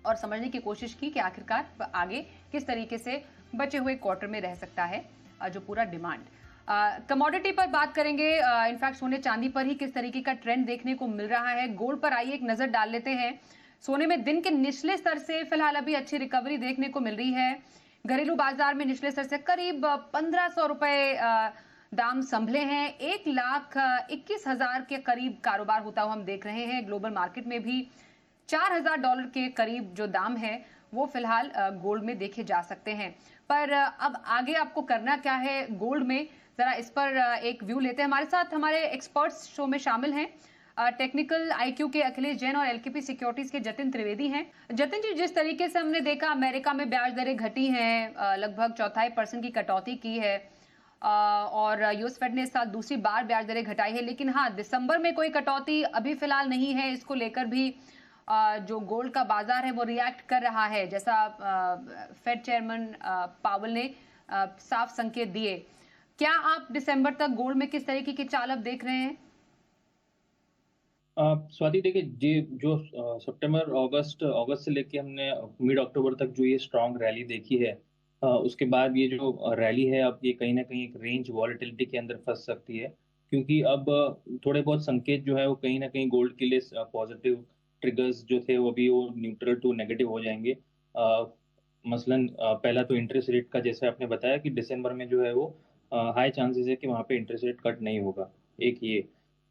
और समझने की कोशिश की कि आखिरकार आगे किस तरीके से बचे हुए क्वार्टर में रह सकता है जो पूरा डिमांड। कमोडिटी पर बात करेंगे, इनफैक्ट सोने चांदी पर ही किस तरीके का ट्रेंड देखने को मिल रहा है। गोल्ड पर आइए एक नजर डाल लेते हैं। सोने में दिन के निचले स्तर से फिलहाल अभी अच्छी रिकवरी देखने को मिल रही है। घरेलू बाजार में निचले स्तर से करीब 1500 रुपए दाम संभले हैं। 1,21,000 के करीब कारोबार होता हुआ हम देख रहे हैं। ग्लोबल मार्केट में भी $4,000 के करीब जो दाम है वो फिलहाल गोल्ड में देखे जा सकते हैं। पर अब आगे आपको करना क्या है गोल्ड में, जरा इस पर एक व्यू लेते हैं। हमारे साथ हमारे एक्सपर्ट्स शो में शामिल हैं। टेक्निकल आईक्यू के अखिलेश जैन और एलकेपी सिक्योरिटीज के जतिन त्रिवेदी हैं। जतिन जी, जिस तरीके से हमने देखा अमेरिका में ब्याज दरें घटी हैं, लगभग 0.25% की कटौती की है, और यूएस फेड ने इस साल दूसरी बार ब्याज दरें घटाई है। लेकिन हाँ, दिसंबर में कोई कटौती अभी फिलहाल नहीं है। इसको लेकर भी जो गोल्ड का बाजार है वो रिएक्ट कर रहा है, जैसा फेड चेयरमैन पावल ने साफ संकेत दिए। क्या आप दिसंबर तक गोल्ड में किस तरीके की चाल अब देख रहे हैं? स्वाति देखिए, ये जो सितंबर अगस्त अगस्त से लेके हमने मिड अक्टूबर तक जो ये स्ट्रांग रैली देखी है, उसके बाद ये जो रैली है अब ये कहीं ना कहीं एक रेंज वॉलेटिलिटी के अंदर फंस सकती है, क्योंकि अब थोड़े बहुत संकेत जो है वो कहीं ना कहीं गोल्ड के लिए पॉजिटिव ट्रिगर्स जो थे वो भी वो न्यूट्रल टू नेगेटिव हो जाएंगे। मसलन पहला तो इंटरेस्ट रेट का, जैसे आपने बताया कि दिसंबर में जो है वो हाई चांसेस है कि वहाँ पे इंटरेस्ट रेट कट नहीं होगा। एक ये।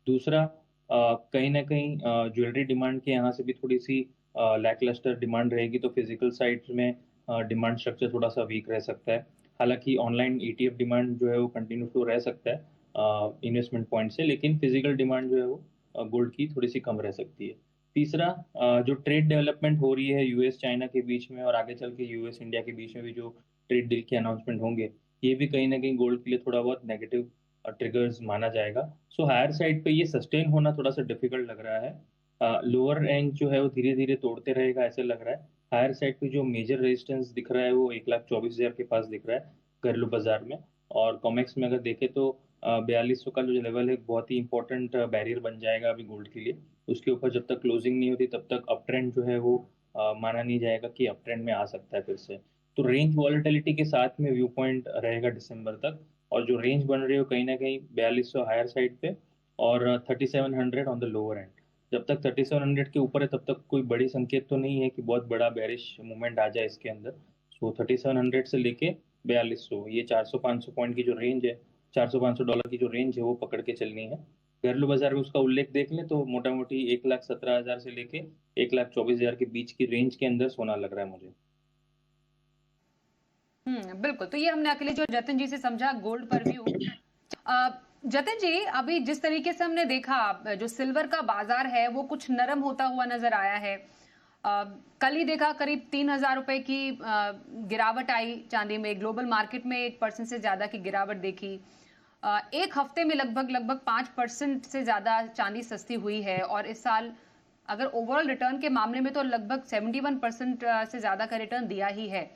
दूसरा, कहीं ना कहीं ज्वेलरी डिमांड के यहाँ से भी थोड़ी सी लैकलस्टर डिमांड रहेगी, तो फिजिकल साइड में डिमांड स्ट्रक्चर थोड़ा सा वीक रह सकता है। हालांकि ऑनलाइन ईटीएफ डिमांड जो है वो कंटिन्यू टू रह सकता है इन्वेस्टमेंट पॉइंट से, लेकिन फिजिकल डिमांड जो है वो गोल्ड की थोड़ी सी कम रह सकती है। तीसरा, जो ट्रेड डेवलपमेंट हो रही है यूएस चाइना के बीच में और आगे चल के यूएस इंडिया के बीच में भी जो ट्रेड डील के अनाउंसमेंट होंगे, ये भी कहीं ना कहीं गोल्ड के लिए थोड़ा बहुत नेगेटिव ट्रिगर्स माना जाएगा। सो हायर साइड पे ये सस्टेन होना थोड़ा सा डिफिकल्ट लग रहा है। लोअर रेंज जो है वो धीरे धीरे तोड़ते रहेगा ऐसे लग रहा है। हायर साइड पे जो मेजर रेजिस्टेंस दिख रहा है वो 1,24,000 के पास दिख रहा है घरेलू बाजार में। और कॉमेक्स में अगर देखें तो 4200 का जो लेवल है बहुत ही इंपॉर्टेंट बैरियर बन जाएगा अभी गोल्ड के लिए। उसके ऊपर जब तक क्लोजिंग नहीं होती तब तक अप ट्रेंड जो है वो माना नहीं जाएगा कि अप ट्रेंड में आ सकता है फिर से। तो रेंज वॉलेटिलिटी के साथ में व्यू पॉइंट रहेगा दिसंबर तक। और जो रेंज बन रही हो कहीं ना कहीं 4200 हायर साइड पे और 3700 ऑन द लोअर एंड। जब तक 3700 के ऊपर है तब तक कोई बड़ी संकेत तो नहीं है कि बहुत बड़ा बेरिश मूवमेंट आ जाए इसके अंदर। सो 3700 से लेके 4200, ये 400-500 पॉइंट की जो रेंज है, $400-500 की जो रेंज है वो पकड़ के चलनी है। घरेलू बाजार में उसका उल्लेख देख लें तो मोटा मोटी 1,17,000 से लेके 1,24,000 के बीच की रेंज के अंदर सोना लग रहा है मुझे। बिल्कुल। तो ये हमने अखिलेश जो जतिन जी से समझा गोल्ड पर व्यू। जतिन जी, अभी जिस तरीके से हमने देखा जो सिल्वर का बाजार है वो कुछ नरम होता हुआ नजर आया है। कल ही देखा करीब 3,000 रुपए की गिरावट आई चांदी में। ग्लोबल मार्केट में 1% से ज्यादा की गिरावट देखी। एक हफ्ते में लगभग लगभग 5% से ज्यादा चांदी सस्ती हुई है। और इस साल अगर ओवरऑल रिटर्न के मामले में तो लगभग 71% से ज्यादा का रिटर्न दिया ही है।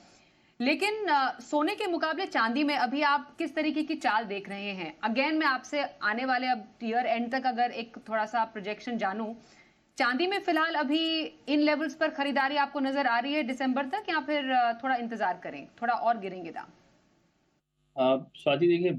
लेकिन सोने के मुकाबले चांदी में अभी आप किस तरीके की चाल देख रहे हैं? अगेन मैं आपसे आने वाले अब ईयर एंड तक अगर एक थोड़ा सा प्रोजेक्शन जानूं, चांदी में फिलहाल अभी इन लेवल्स पर खरीदारी आपको नजर आ रही है दिसंबर तक, या फिर थोड़ा इंतजार करें, थोड़ा और गिरेंगे दाम? स्वाति देखिए,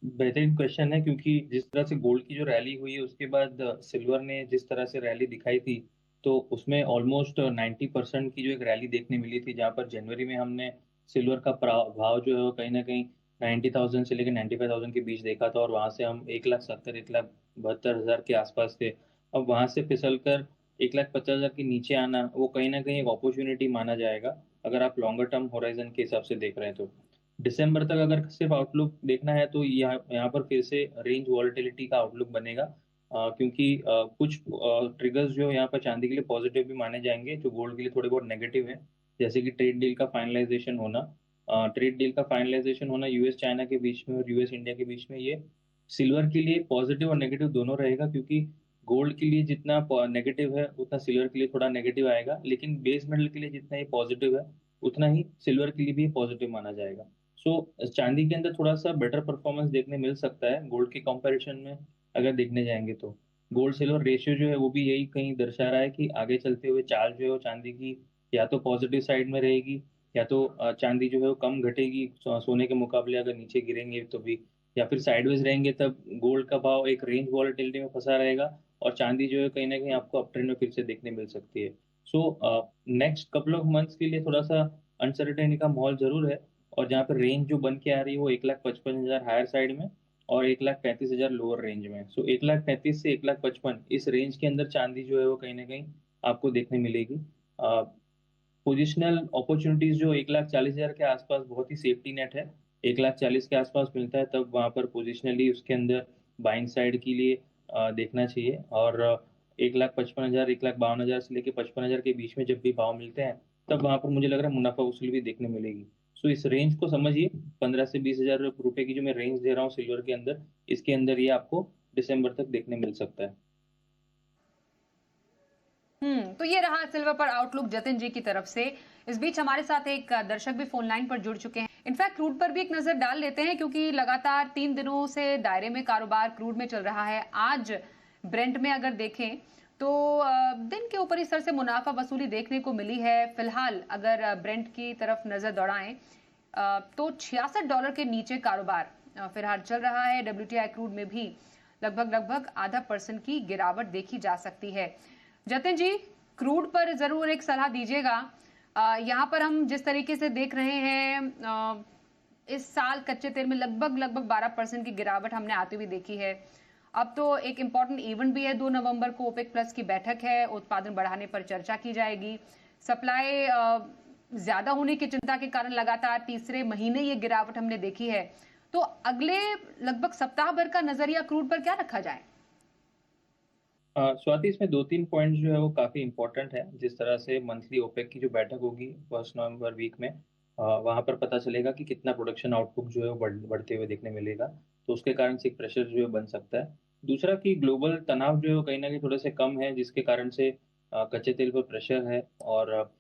बेहतरीन क्वेश्चन है, क्योंकि जिस तरह से गोल्ड की जो रैली हुई है उसके बाद सिल्वर ने जिस तरह से रैली दिखाई थी, तो उसमें ऑलमोस्ट 90% की जो एक रैली देखने मिली थी, जहां पर जनवरी में हमने सिल्वर का भाव जो है वो कहीं ना कहीं 90,000 से लेकर 95,000 के बीच देखा था, और वहां से हम 1,70,000 1,72,000 के आसपास थे। अब वहां से फिसल कर 1,50,000 के नीचे आना वो कहीं ना कहीं एक अपॉर्चुनिटी माना जाएगा, अगर आप लॉन्गर टर्म होराइजन के हिसाब से देख रहे हैं तो। दिसंबर तक अगर सिर्फ आउटलुक देखना है तो यहाँ यहाँ पर फिर से रेंज वॉलेटिलिटी का आउटलुक बनेगा, क्योंकि कुछ ट्रिगर्स जो यहाँ पर चांदी के लिए पॉजिटिव भी माने जाएंगे जो गोल्ड के लिए थोड़े बहुत नेगेटिव है। जैसे कि ट्रेड डील का फाइनलाइजेशन होना यूएस चाइना के बीच में और यूएस इंडिया के बीच में, ये सिल्वर के लिए पॉजिटिव और नेगेटिव दोनों रहेगा, क्योंकि गोल्ड के लिए जितना नेगेटिव है उतना सिल्वर के लिए थोड़ा नेगेटिव आएगा, लेकिन बेस मेटल के लिए जितना ही पॉजिटिव है उतना ही सिल्वर के लिए भी पॉजिटिव माना जाएगा। सो चांदी के अंदर थोड़ा सा बेटर परफॉर्मेंस देखने मिल सकता है गोल्ड के कंपैरिजन में। अगर देखने जाएंगे तो गोल्ड सिल्वर रेशियो जो है वो भी यही कहीं दर्शा रहा है कि आगे चलते हुए चाल जो है वो चांदी की या तो पॉजिटिव साइड में रहेगी, या तो चांदी जो है वो कम घटेगी सोने के मुकाबले अगर नीचे गिरेंगे तो भी, या फिर साइडवेज रहेंगे तब गोल्ड का भाव एक रेंज वॉलेटिलिटी में फंसा रहेगा और चांदी जो है कहीं ना कहीं आपको अप ट्रेंड में फिर से देखने मिल सकती है। So next couple of months के लिए थोड़ा सा अनसर्टेनिटी का माहौल जरूर है, और जहाँ पर रेंज जो बन के आ रही है वो 1,55,000 हायर साइड में और 1,35,000 लोअर रेंज में। सो 1,35,000 से 1,55,000 इस रेंज के अंदर चांदी जो है वो कहीं ना कहीं आपको देखने मिलेगी। पोजिशनल अपॉर्चुनिटीज जो 1,40,000 के आसपास बहुत ही सेफ्टी नेट है, 1,40,000 के आसपास मिलता है तब वहां पर पोजिशनली उसके अंदर बाइंग साइड के लिए देखना चाहिए। और 1,55,000 1,52,000 से लेके 55,000 के बीच में जब भी भाव मिलते हैं तब वहां पर मुझे लग रहा है मुनाफा वसूली भी देखने मिलेगी। सो इस रेंज को समझिए, 15 से 20,000 रुपए की जो मैं रेंज दे रहा हूँ सिल्वर के अंदर, इसके अंदर ये आपको दिसंबर तक देखने मिल सकता है। तो ये रहा सिल्वर पर आउटलुक जतिन जी की तरफ से। इस बीच हमारे साथ एक दर्शक भी फोन लाइन पर जुड़ चुके हैं। इनफैक्ट क्रूड पर भी एक नजर डाल लेते हैं, क्योंकि लगातार 3 दिनों से दायरे में कारोबार क्रूड में चल रहा है। आज ब्रेंट में अगर देखें तो दिन के ऊपरी स्तर से मुनाफा वसूली देखने को मिली है। फिलहाल अगर ब्रेंट की तरफ नजर दौड़ाएं तो $66 के नीचे कारोबार फिलहाल चल रहा है। WTI क्रूड में भी लगभग 0.5% की गिरावट देखी जा सकती है। जतिन जी, क्रूड पर जरूर एक सलाह दीजिएगा। यहाँ पर हम जिस तरीके से देख रहे हैं इस साल कच्चे तेल में लगभग 12% की गिरावट हमने आती हुई देखी है। अब तो एक इम्पॉर्टेंट इवेंट भी है, 2 नवंबर को ओपेक प्लस की बैठक है, उत्पादन बढ़ाने पर चर्चा की जाएगी। सप्लाई ज्यादा होने की चिंता के कारण लगातार तीसरे महीने ये गिरावट हमने देखी है। तो अगले लगभग सप्ताह भर का नजरिया क्रूड पर क्या रखा जाए? स्वाति, इसमें 2-3 पॉइंट जो है वो काफी इंपॉर्टेंट है। जिस तरह से मंथली ओपेक की जो बैठक होगी 1 नवंबर वीक में, वहां पर पता चलेगा कि कितना प्रोडक्शन आउटपुट जो है वो बढ़ते हुए देखने मिलेगा, तो उसके कारण से एक प्रेशर जो है बन सकता है। दूसरा कि ग्लोबल तनाव जो है वो कहीं ना कहीं थोड़े से कम है, जिसके कारण से कच्चे तेल पर प्रेशर है और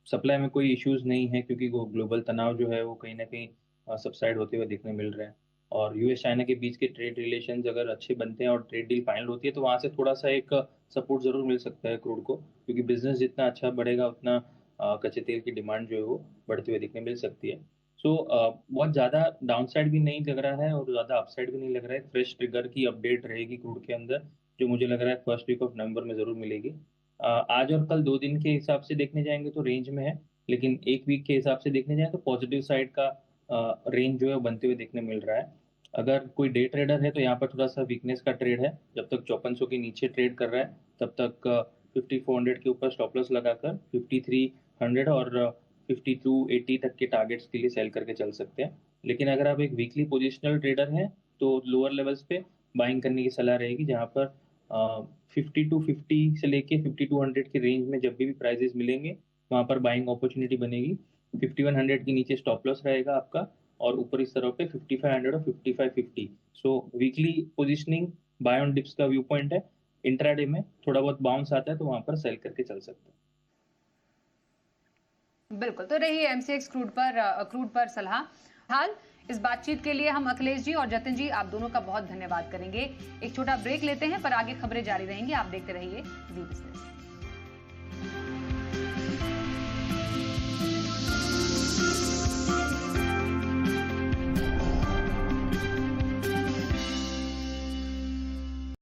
सप्लाई में कोई इश्यूज नहीं है, क्योंकि वो ग्लोबल तनाव जो है वो कहीं ना कहीं सबसाइड होते हुए देखने मिल रहे हैं। और यूएस चाइना के बीच के ट्रेड रिलेशंस अगर अच्छे बनते हैं और ट्रेड डील फाइनल होती है तो वहां से थोड़ा सा एक सपोर्ट जरूर मिल सकता है क्रूड को, क्योंकि बिजनेस जितना अच्छा बढ़ेगा उतना कच्चे तेल की डिमांड जो है वो बढ़ते हुए देखने मिल सकती है। सो बहुत ज़्यादा डाउनसाइड भी नहीं लग रहा है और ज़्यादा अपसाइड भी नहीं लग रहा है। फ्रेश ट्रिगर की अपडेट रहेगी क्रूड के अंदर, जो मुझे लग रहा है फर्स्ट वीक ऑफ नवंबर में ज़रूर मिलेगी। आज और कल 2 दिन के हिसाब से देखने जाएंगे तो रेंज में है, लेकिन एक वीक के हिसाब से देखने जाए तो पॉजिटिव साइड का रेंज जो है बनते हुए देखने मिल रहा है। अगर कोई डे ट्रेडर है तो यहाँ पर थोड़ा सा वीकनेस का ट्रेड है। जब तक 5400 के नीचे ट्रेड कर रहा है तब तक 5400 के ऊपर स्टॉप लॉस लगाकर 5300 और 5280 तक के टारगेट्स के लिए सेल करके चल सकते हैं। लेकिन अगर आप एक वीकली पोजिशनल ट्रेडर हैं तो लोअर लेवल्स पे बाइंग करने की सलाह रहेगी, जहाँ पर 5250 से लेके 5200 के रेंज में जब भी प्राइजेस मिलेंगे वहाँ पर बाइंग अपॉर्चुनिटी बनेगी। 5100 के नीचे स्टॉप लॉस रहेगा आपका, और ऊपर इस तरफ पे 5500 और 5550। So weekly positioning buy on dips का व्यू पॉइंट है। इंट्राडे में थोड़ा बहुत बाउंस आता है तो वहां पर सेल करके चल सकते हैं। बिल्कुल, तो रही MCX क्रूड पर सलाह। हाल इस बातचीत के लिए हम अखिलेश जी और जतिन जी आप दोनों का बहुत धन्यवाद करेंगे। एक छोटा ब्रेक लेते हैं, पर आगे खबरें जारी रहेंगी। आप देखते रहिए वी बिजनेस।